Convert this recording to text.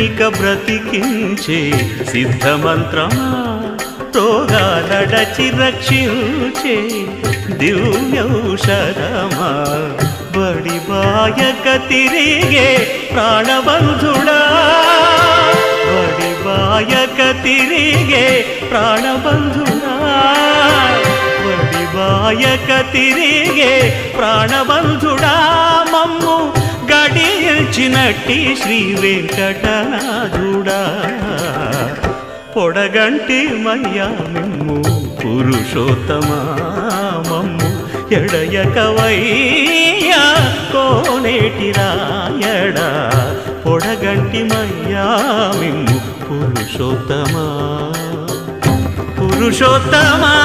ఇక బ్రతికించే సిద్ధమంత్రమా రోగాలడచి రక్షించే దివ్యౌషధమా బడి బాయక తిరిగే ప్రాణబంధుడా బడి బాయక తిరిగే ప్రాణబంధుడా బడి బాయక తిరిగే ప్రాణబంధుడా మమ్ము గడిచినట్టి శ్రీ వెంకటనాథుడా పొడగంటి మయ్యా మిమ్ము పురుషోత్తమా మమ్ము ఎడయకవయ్యా కోనేటి రాయడా పొడగంటి మయ్యా మిమ్ము పురుషోత్తమా పురుషోత్తమా